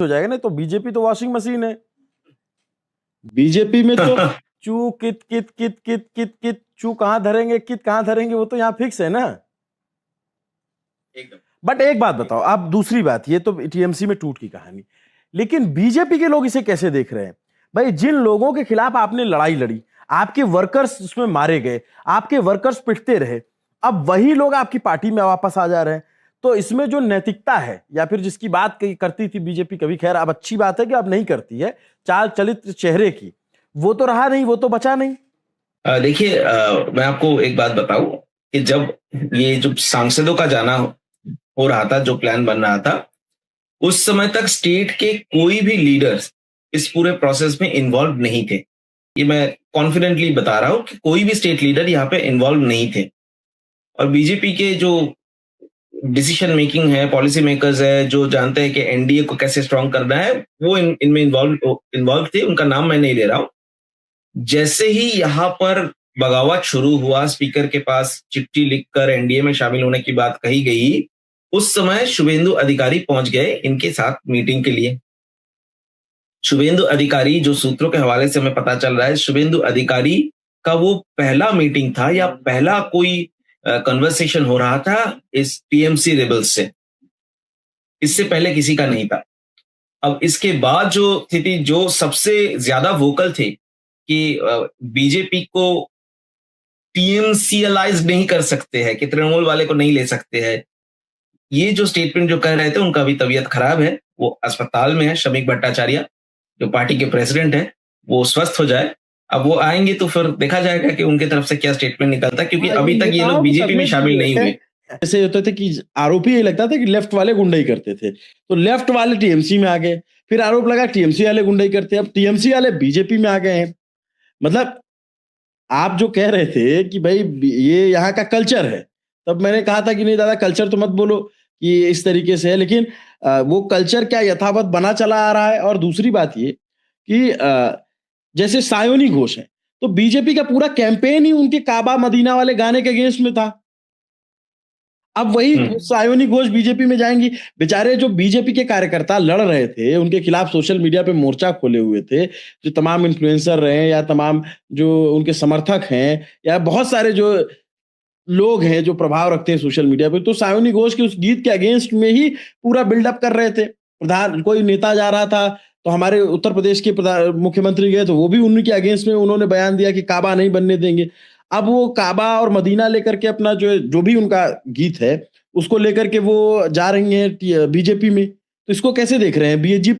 हो जाएगा ना। तो बीजेपी तो वॉशिंग मशीन है। बीजेपी में तो चू कित कित कित कित कित कित चू कहां धरेंगे, कित कहां धरेंगे, वो तो यहाँ फिक्स है ना। एकदम। बट एक बात बताओ, अब दूसरी बात, ये तो टीएमसी में टूट की कहानी, लेकिन बीजेपी के लोग इसे कैसे देख रहे हैं? भाई, जिन लोगों के खिलाफ आपने लड़ाई लड़ी, आपके वर्कर्स उसमें मारे गए, आपके वर्कर्स पिटते रहे, अब वही लोग आपकी पार्टी में वापस आ जा रहे हैं। तो इसमें जो नैतिकता है, या फिर जिसकी बात करती थी बीजेपी कभी, खैर अब अच्छी बात है कि अब नहीं करती है, चाल चलित चेहरे की, वो तो रहा नहीं, वो तो बचा नहीं। देखिए, मैं आपको एक बात बताऊं कि जब ये जो सांसदों का जाना हो रहा था, जो प्लान बन रहा था, उस समय तक स्टेट के कोई भी लीडर्स इस पूरे प्रोसेस में इन्वॉल्व नहीं थे। ये मैं कॉन्फिडेंटली बता रहा हूं कि कोई भी स्टेट लीडर यहाँ पे इन्वॉल्व नहीं थे। और बीजेपी के जो डिसीजन मेकिंग है, पॉलिसी मेकर्स है, जो जानते हैं कि एनडीए को कैसे स्ट्रांग करना है, वो इनमें इन्वॉल्व थे। उनका नाम मैं नहीं ले रहा हूं। जैसे ही यहाँ पर बगावत शुरू हुआ, स्पीकर के पास चिट्ठी लिखकर एनडीए में शामिल होने की बात कही गई, उस समय शुभेंदु अधिकारी पहुंच गए इनके साथ मीटिंग के लिए। शुभेंदु अधिकारी, जो सूत्रों के हवाले से हमें पता चल रहा है, शुभेंदु अधिकारी का वो पहला मीटिंग था या पहला कोई कन्वर्सेशन हो रहा था इस टीएमसी रेबल्स से। इससे पहले किसी का नहीं था। अब इसके बाद जो स्थिति, जो सबसे ज्यादा वोकल थे कि बीजेपी को टीएमसीएलाइज नहीं कर सकते हैं, कि तृणमूल वाले को नहीं ले सकते हैं, ये जो स्टेटमेंट जो कह रहे थे, उनका भी तबीयत खराब है, वो अस्पताल में है। श्रमिक भट्टाचार्य जो पार्टी के प्रेसिडेंट है, वो स्वस्थ हो जाए, अब वो आएंगे तो फिर देखा जाएगा कि उनकी तरफ से क्या स्टेटमेंट निकलता है, क्योंकि अभी तक ये लोग बीजेपी में शामिल नहीं हुए। ऐसे होता था कि आरोपी ये लगता था कि लेफ्ट वाले गुंडई करते थे, तो लेफ्ट वाले टीएमसी में आ गए, फिर आरोप लगा टीएमसी वाले गुंडई करते, अब टीएमसी वाले बीजेपी में आ गए हैं। मतलब आप जो कह रहे थे कि भाई ये यहाँ का कल्चर है, तब मैंने कहा था कि नहीं दादा, कल्चर तो मत बोलो कि इस तरीके से है, लेकिन वो कल्चर क्या यथावत बना चला आ रहा है। और दूसरी बात ये कि जैसे सायोनी घोष है, तो बीजेपी का पूरा कैंपेन ही उनके काबा मदीना वाले गाने के अगेंस्ट में था। अब वही सायोनी घोष बीजेपी में जाएंगी। बेचारे जो बीजेपी के कार्यकर्ता लड़ रहे थे, उनके खिलाफ सोशल मीडिया पे मोर्चा खोले हुए थे, जो तमाम इन्फ्लुएंसर रहे या तमाम जो उनके समर्थक हैं या बहुत सारे जो लोग हैं जो प्रभाव रखते हैं सोशल मीडिया पे, तो सायोनी घोष के उस गीत के अगेंस्ट में ही पूरा बिल्डअप कर रहे थे। प्रधान कोई नेता जा रहा था, तो हमारे उत्तर प्रदेश के मुख्यमंत्री गए, तो वो भी उन्हीं के अगेंस्ट में उन्होंने बयान दिया कि काबा नहीं बनने देंगे। अब वो काबा और मदीना लेकर के अपना जो भी उनका गीत है, उसको लेकर के वो जा रही हैं बीजेपी में। तो इसको कैसे देख रहे हैं बीजेपी?